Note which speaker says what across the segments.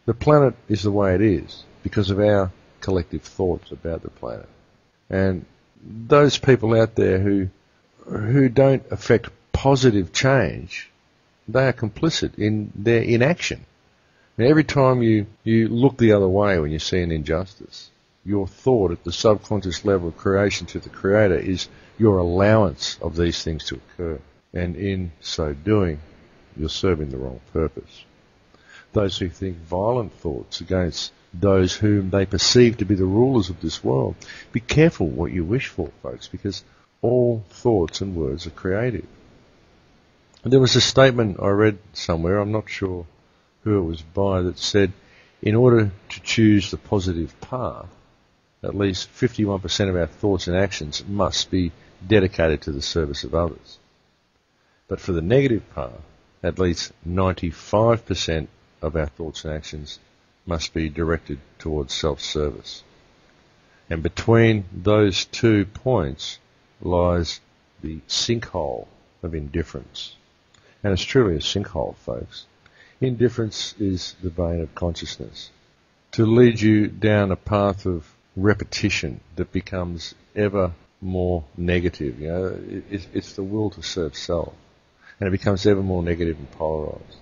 Speaker 1: The planet is the way it is because of our collective thoughts about the planet. And those people out there who don't affect positive change, they are complicit in their inaction. And every time you look the other way when you see an injustice, your thought at the subconscious level of creation to the Creator is your allowance of these things to occur. And in so doing, you're serving the wrong purpose. Those who think violent thoughts against those whom they perceive to be the rulers of this world, be careful what you wish for, folks, because all thoughts and words are creative. And there was a statement I read somewhere, I'm not sure who it was by, that said, in order to choose the positive path, at least 51% of our thoughts and actions must be dedicated to the service of others. But for the negative path, at least 95% of our thoughts and actions must be directed towards self-service. And between those 2 points lies the sinkhole of indifference. And it's truly a sinkhole, folks. Indifference is the bane of consciousness, to lead you down a path of repetition that becomes ever more negative. You know, it's the will to serve self, and it becomes ever more negative and polarized.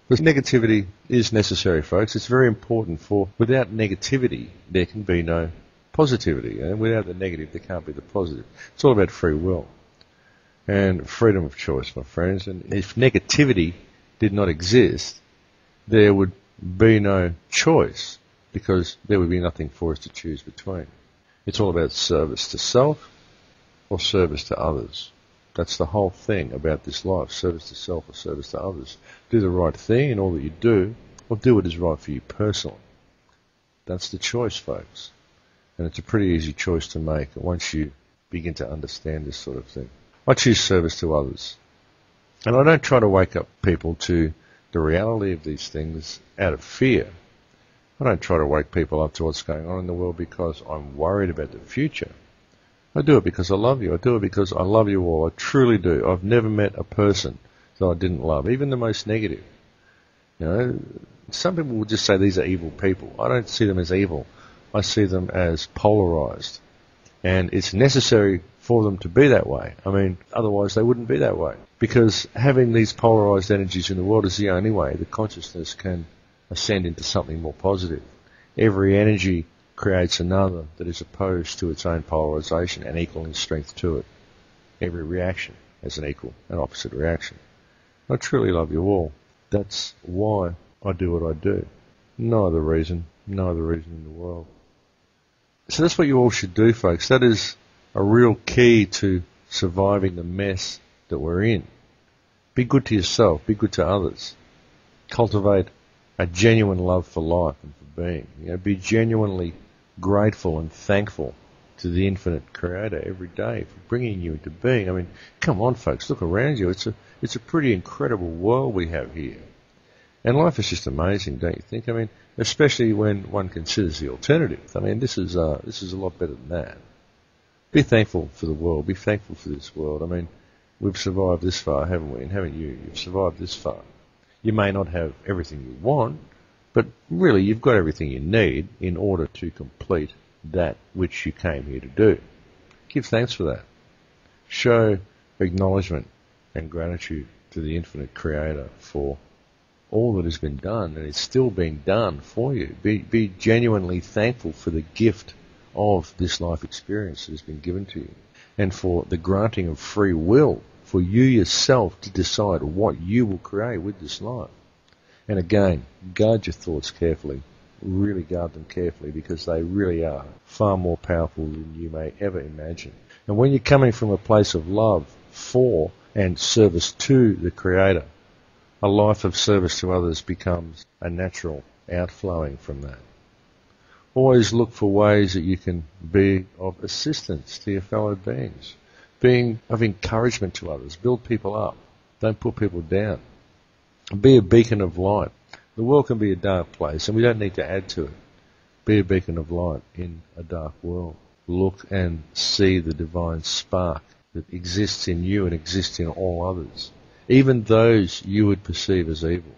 Speaker 1: But negativity is necessary, folks. It's very important, for without negativity there can be no positivity, and without the negative there can't be the positive. It's all about free will and freedom of choice, my friends. And if negativity did not exist, there would be no choice, because there would be nothing for us to choose between. It's all about service to self or service to others. That's the whole thing about this life, service to self or service to others. Do the right thing in all that you do, or do what is right for you personally. That's the choice, folks. And it's a pretty easy choice to make once you begin to understand this sort of thing. I choose service to others. And I don't try to wake up people to the reality of these things out of fear. I don't try to wake people up to what's going on in the world because I'm worried about the future. I do it because I love you. I do it because I love you all. I truly do. I've never met a person that I didn't love, even the most negative. You know, some people will just say these are evil people. I don't see them as evil. I see them as polarized. And it's necessary for them to be that way. I mean, otherwise they wouldn't be that way. Because having these polarized energies in the world is the only way the consciousness can ascend into something more positive. Every energy creates another that is opposed to its own polarization and equal in strength to it. Every reaction has an equal and opposite reaction. I truly love you all. That's why I do what I do. No other reason in the world. So that's what you all should do, folks. That is a real key to surviving the mess that we're in. Be good to yourself. Be good to others. Cultivate a genuine love for life and for being. You know, be genuinely grateful and thankful to the infinite Creator every day for bringing you into being. I mean, come on, folks, look around you. It's a pretty incredible world we have here. And life is just amazing, don't you think? I mean, especially when one considers the alternative. I mean, this is a lot better than that. Be thankful for the world. Be thankful for this world. I mean, we've survived this far, haven't we? And haven't you? You've survived this far. You may not have everything you want, but really you've got everything you need in order to complete that which you came here to do. Give thanks for that. Show acknowledgement and gratitude to the infinite Creator for all that has been done and is still being done for you. Be genuinely thankful for the gift of this life experience that has been given to you, and for the granting of free will for you yourself to decide what you will create with this life. And again, guard your thoughts carefully. Really guard them carefully, because they really are far more powerful than you may ever imagine. And when you're coming from a place of love for and service to the Creator, a life of service to others becomes a natural outflowing from that. Always look for ways that you can be of assistance to your fellow beings, being of encouragement to others. Build people up. Don't put people down. Be a beacon of light. The world can be a dark place, and we don't need to add to it. Be a beacon of light in a dark world. Look and see the divine spark that exists in you and exists in all others, even those you would perceive as evil.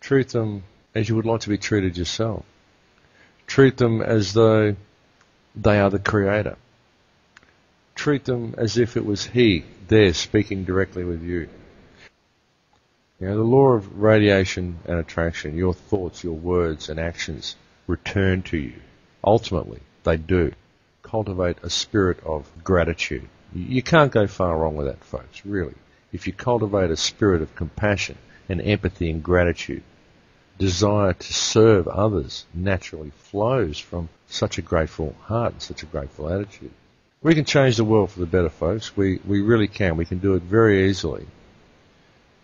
Speaker 1: Treat them as you would like to be treated yourself. Treat them as though they are the creator. Treat them as if it was he there speaking directly with you. You know, the law of radiation and attraction, your thoughts, your words and actions return to you. Ultimately, they do. Cultivate a spirit of gratitude. You can't go far wrong with that, folks, really. If you cultivate a spirit of compassion and empathy and gratitude, desire to serve others naturally flows from such a grateful heart and such a grateful attitude. We can change the world for the better, folks. We really can. We can do it very easily.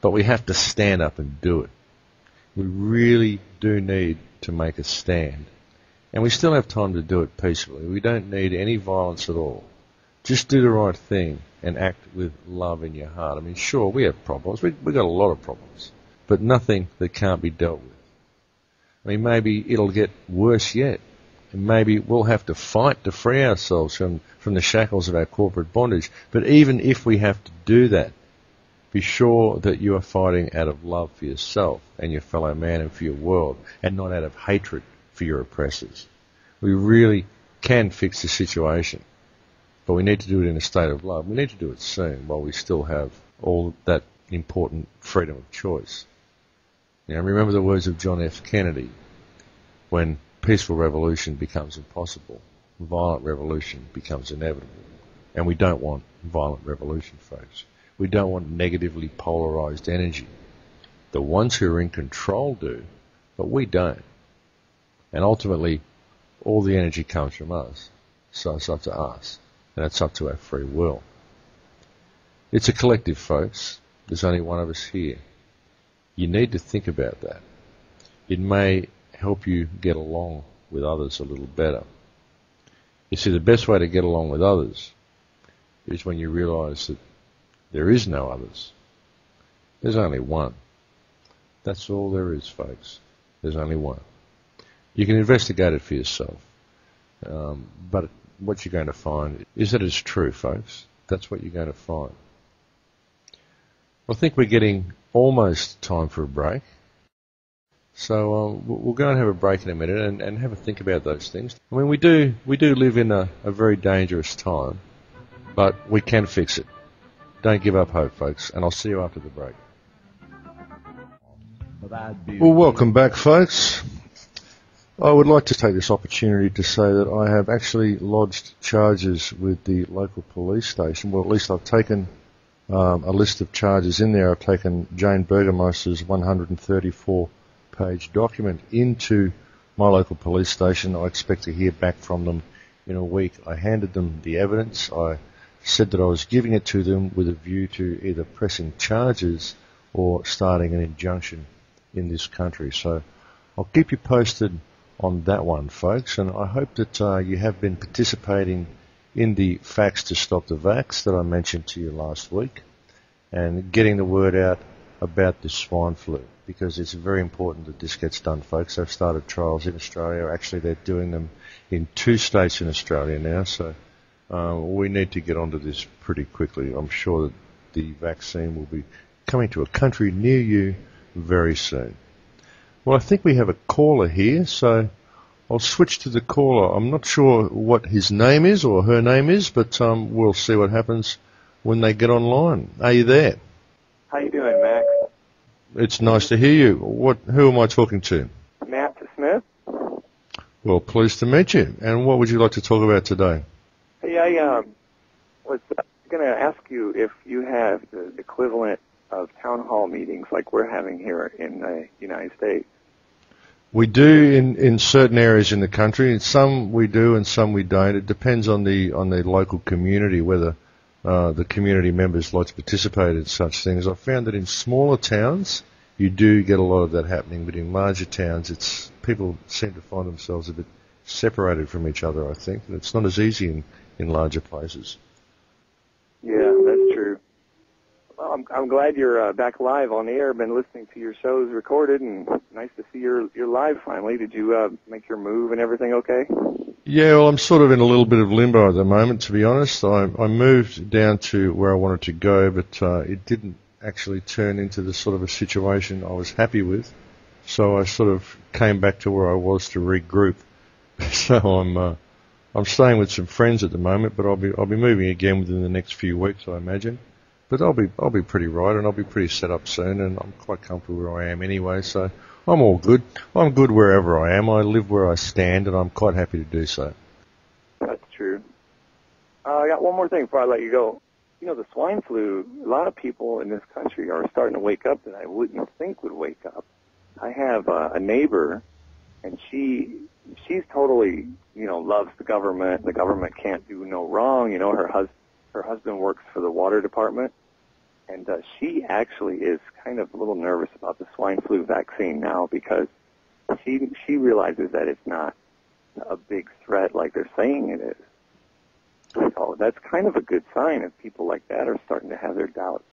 Speaker 1: But we have to stand up and do it. We really do need to make a stand. And we still have time to do it peacefully. We don't need any violence at all. Just do the right thing and act with love in your heart. I mean, sure, we have problems. We've got a lot of problems. But nothing that can't be dealt with. I mean, maybe it'll get worse yet. And maybe we'll have to fight to free ourselves from the shackles of our corporate bondage. But even if we have to do that, be sure that you are fighting out of love for yourself and your fellow man and for your world, and not out of hatred for your oppressors. We really can fix the situation, but we need to do it in a state of love. We need to do it soon while we still have all that important freedom of choice. Now, remember the words of John F. Kennedy: when peaceful revolution becomes impossible, violent revolution becomes inevitable. And we don't want violent revolution, folks. We don't want negatively polarized energy. The ones who are in control do, but we don't. And ultimately, all the energy comes from us. So it's up to us. And it's up to our free will. It's a collective, folks. There's only one of us here. You need to think about that. It may help you get along with others a little better. You see, the best way to get along with others is when you realize that there is no others. There's only one. That's all there is, folks. There's only one. You can investigate it for yourself. But what you're going to find is that it's true, folks. That's what you're going to find. I think we're getting almost time for a break. So we'll go and have a break in a minute and have a think about those things. I mean, we do live in a very dangerous time, but we can fix it. Don't give up hope, folks, and I'll see you after the break. Well, welcome back, folks. I would like to take this opportunity to say that I have actually lodged charges with the local police station. Well, at least I've taken a list of charges in there. I've taken Jane Burgermeister's 134-page document into my local police station. I expect to hear back from them in a week. I handed them the evidence. I said that I was giving it to them with a view to either pressing charges or starting an injunction in this country. So I'll keep you posted on that one, folks, and I hope that you have been participating in the Facts to Stop the Vax that I mentioned to you last week, and getting the word out about the swine flu, because it's very important that this gets done, folks. They've started trials in Australia. Actually, they're doing them in 2 states in Australia now, so we need to get onto this pretty quickly. I'm sure that the vaccine will be coming to a country near you very soon. Well, I think we have a caller here, so I'll switch to the caller. I'm not sure what his name is or her name is, but we'll see what happens when they get online. Are you there?
Speaker 2: How you doing, Max?
Speaker 1: It's nice to hear you. Who am I talking to?
Speaker 2: Matt Smith.
Speaker 1: Well, pleased to meet you. And what would you like to talk about today?
Speaker 2: Hey, I was going to ask you if you have the equivalent of town hall meetings like we're having here in the United States.
Speaker 1: We do in certain areas in the country. Some we do and some we don't. It depends on the local community whether the community members like to participate in such things. I found that in smaller towns you do get a lot of that happening, but in larger towns people seem to find themselves a bit separated from each other, I think, and it's not as easy in larger places.
Speaker 2: Yeah, that's true. Well, I'm glad you're back live on the air. I've been listening to your shows recorded, and nice to see you're live finally. Did you make your move and everything okay?
Speaker 1: Yeah, well, I'm sort of in a little bit of limbo at the moment, to be honest. I moved down to where I wanted to go, but it didn't actually turn into the sort of a situation I was happy with. So I sort of came back to where I was to regroup. So I'm staying with some friends at the moment, but I'll be moving again within the next few weeks, I imagine. But I'll be pretty right, and I'll be pretty set up soon, and I'm quite comfortable where I am anyway. So I'm all good. I'm good wherever I am. I live where I stand, and I'm quite happy to do so.
Speaker 2: That's true. I got one more thing before I let you go. You know, the swine flu, a lot of people in this country are starting to wake up that I wouldn't think would wake up. I have a neighbor, and she's totally, loves the government. The government can't do no wrong. You know, her husband works for the water department, and she actually is kind of a little nervous about the swine flu vaccine now because she realizes that it's not a big threat like they're saying it is. So that's kind of a good sign if people like that are starting to have their doubts.